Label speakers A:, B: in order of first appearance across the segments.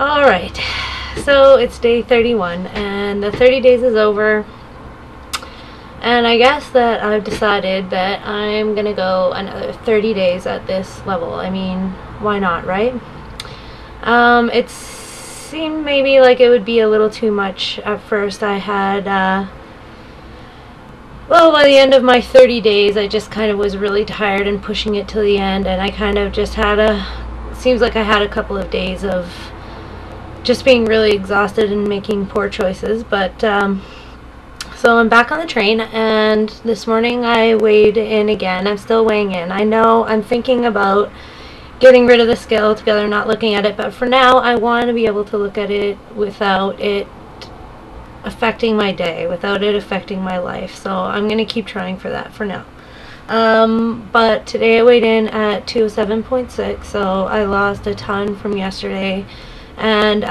A: Alright, so it's day 31 and the 30 days is over, and I guess that I've decided that I'm gonna go another 30 days at this level. I mean, why not, right? It seemed maybe like it would be a little too much at first. I had, well, by the end of my 30 days I just kind of was really tired and pushing it till the end, and I kind of just had seems like I had a couple of days of just being really exhausted and making poor choices. But so I'm back on the train, and this morning I weighed in again. I'm still weighing in. I know I'm thinking about getting rid of the scale altogether, not looking at it, but for now I want to be able to look at it without it affecting my day, without it affecting my life. So I'm going to keep trying for that for now. But today I weighed in at 207.6, so I lost a ton from yesterday, and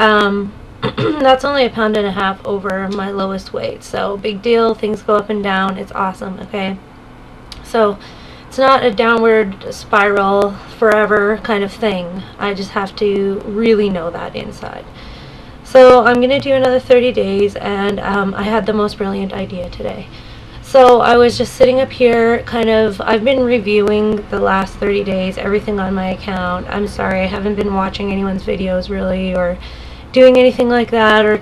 A: that's only a pound and a half over my lowest weight. So big deal. Things go up and down. It's awesome. Okay, so it's not a downward spiral forever kind of thing. I just have to really know that inside. So I'm gonna do another 30 days, and I had the most brilliant idea today. So I was just sitting up here, I've been reviewing the last 30 days, everything on my account. I'm sorry, I haven't been watching anyone's videos really, or doing anything like that, or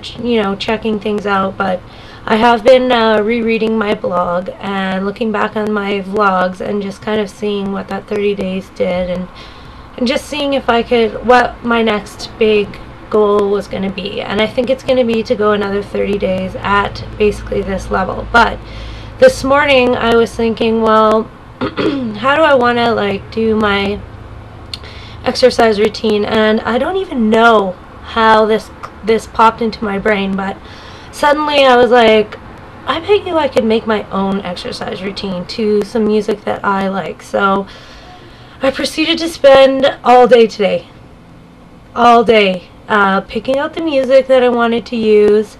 A: checking things out, but I have been rereading my blog and looking back on my vlogs and just kind of seeing what that 30 days did, and just seeing if I could, what my next big goal was going to be. And I think it's going to be to go another 30 days at basically this level. But this morning I was thinking, well, how do I want to do my exercise routine? And I don't even know how this popped into my brain, but suddenly I was like, I bet you I could make my own exercise routine to some music that I like. So I proceeded to spend all day today, all day, picking out the music that I wanted to use,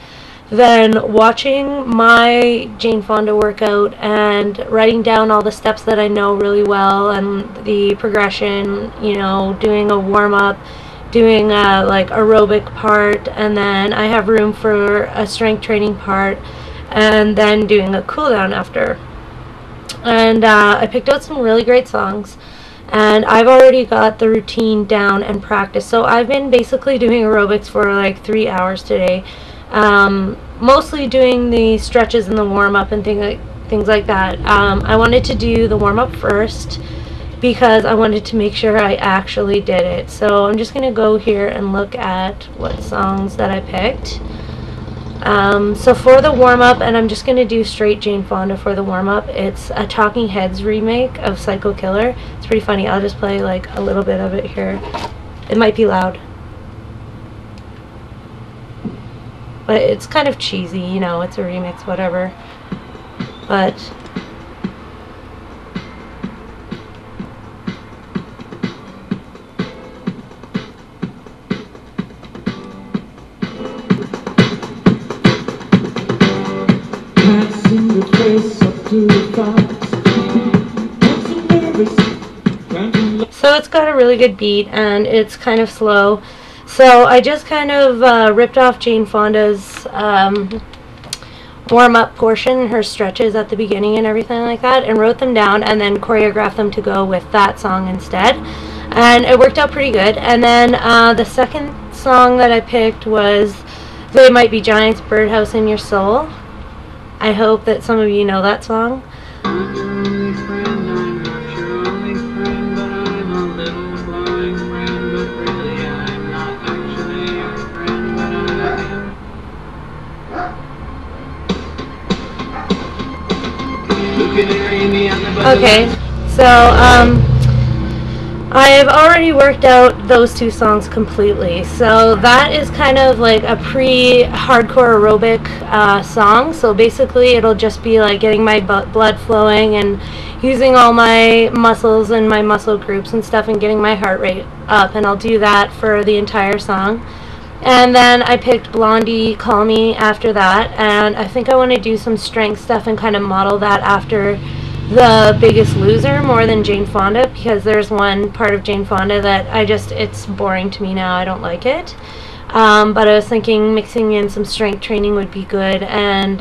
A: then watching my Jane Fonda workout and writing down all the steps that I know really well and the progression, doing a warm-up, doing a aerobic part, and then I have room for a strength training part, and then doing a cool down after. And I picked out some really great songs, and I've already got the routine down and practiced. So I've been basically doing aerobics for 3 hours today, mostly doing the stretches and the warm-up and things like that. I wanted to do the warm-up first because I wanted to make sure I actually did it. So I'm just gonna go here and look at what songs that I picked. So for the warm-up, and I'm just gonna do straight Jane Fonda for the warm-up, it's a Talking Heads remake of Psycho Killer. It's pretty funny. I'll just play a little bit of it here. It might be loud, but it's kind of cheesy, it's a remix, whatever. But so it's got a really good beat, and it's kind of slow. So I just kind of ripped off Jane Fonda's warm-up portion, her stretches at the beginning and everything like that, and wrote them down and then choreographed them to go with that song instead. And it worked out pretty good. And then the second song that I picked was They Might Be Giants, Birdhouse in Your Soul. I hope that some of you know that song. Okay, so I have already worked out those two songs completely. So that is kind of like a pre-hardcore aerobic song. So basically it'll just be getting my blood flowing and using all my muscles and my muscle groups and stuff and getting my heart rate up, and I'll do that for the entire song. And then I picked Blondie, Call Me after that, and I think I want to do some strength stuff and kind of model that after The Biggest Loser more than Jane Fonda, because there's one part of Jane Fonda that it's boring to me now. I don't like it. But I was thinking mixing in some strength training would be good, and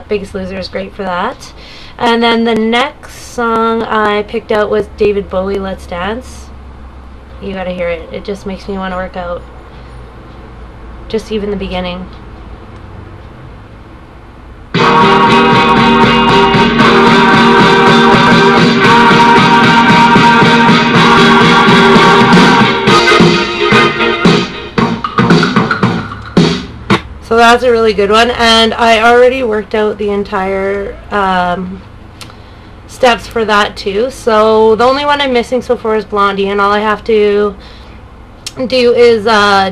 A: Biggest Loser is great for that. And then the next song I picked out was David Bowie, Let's Dance. You gotta hear it. It just makes me want to work out. Just even the beginning. So that's a really good one, and I already worked out the entire steps for that too. So the only one I'm missing so far is Blondie, and all I have to do is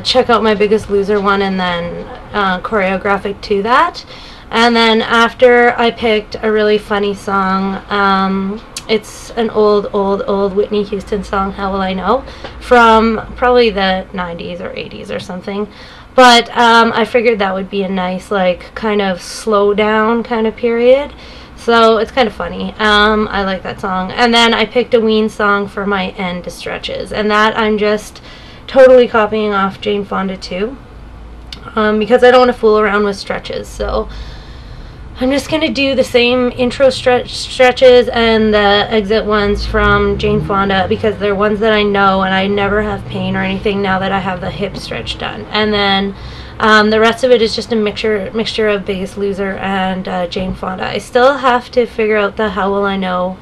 A: check out my Biggest Loser one and then choreograph it to that. And then after, I picked a really funny song. It's an old Whitney Houston song, How Will I Know, from probably the 90s or 80s or something. But I figured that would be a nice, like, kind of slow down kind of period. So it's kind of funny. I like that song. And then I picked a Ween song for my end stretches. And that I'm just totally copying off Jane Fonda too. Because I don't want to fool around with stretches. So I'm just going to do the same intro stretches and the exit ones from Jane Fonda, because they're ones that I know and I never have pain or anything now that I have the hip stretch done. And then the rest of it is just a mixture of Biggest Loser and Jane Fonda. I still have to figure out the How Will I Know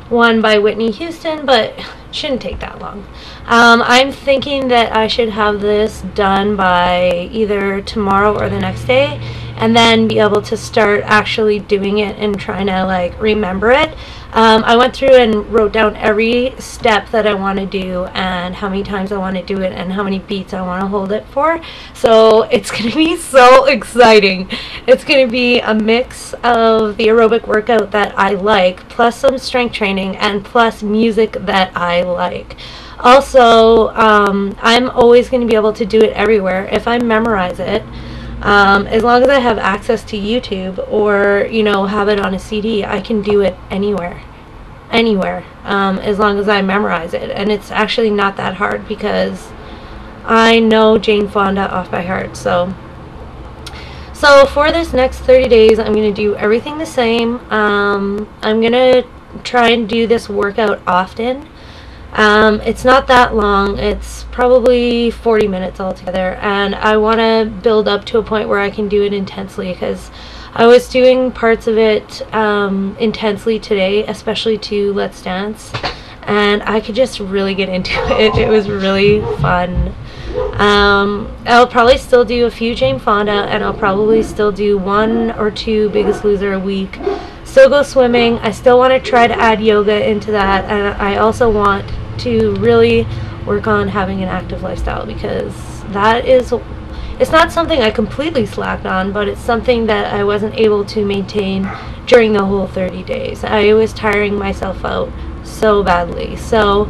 A: one by Whitney Houston, but it shouldn't take that long. I'm thinking that I should have this done by either tomorrow or the next day, and then be able to start actually doing it and trying to like remember it. I went through and wrote down every step that I want to do and how many times I want to do it and how many beats I want to hold it for. So it's going to be so exciting. It's going to be a mix of the aerobic workout that I like, plus some strength training, and plus music that I like. Also, I'm always going to be able to do it everywhere if I memorize it. As long as I have access to YouTube or, you know, have it on a CD, I can do it anywhere, as long as I memorize it. And it's actually not that hard because I know Jane Fonda off by heart. So for this next 30 days, I'm going to do everything the same. I'm going to try and do this workout often. It's not that long. It's probably 40 minutes altogether, and I want to build up to a point where I can do it intensely, because I was doing parts of it intensely today, especially to Let's Dance, and I could just really get into it. It was really fun. I'll probably still do a few Jane Fonda, and I'll probably still do 1 or 2 Biggest Loser a week. Still go swimming. I still want to try to add yoga into that, and I also want to really work on having an active lifestyle, because it's not something I completely slacked on, but it's something that I wasn't able to maintain during the whole 30 days. I was tiring myself out so badly. So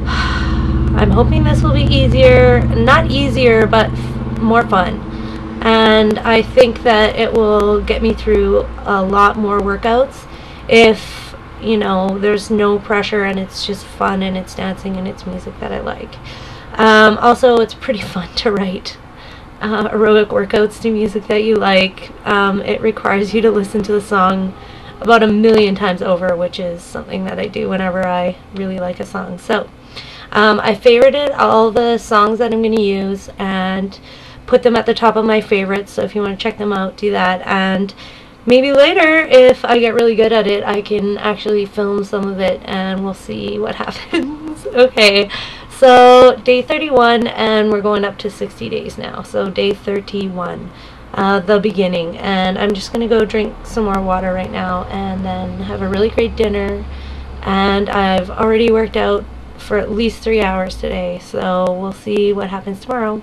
A: I'm hoping this will be easier, not easier, but more fun. And I think that it will get me through a lot more workouts if, you know, there's no pressure and it's just fun and it's dancing and it's music that I like. Also, it's pretty fun to write aerobic workouts to music that you like. It requires you to listen to the song about 1,000,000 times over, which is something that I do whenever I really like a song. So I favorited all the songs that I'm going to use and put them at the top of my favorites, so if you want to check them out, do that. And maybe later, if I get really good at it, I can actually film some of it and we'll see what happens. Okay, so day 31, and we're going up to 60 days now. So day 31, the beginning. And I'm just going to go drink some more water right now and then have a really great dinner. And I've already worked out for at least 3 hours today, so we'll see what happens tomorrow.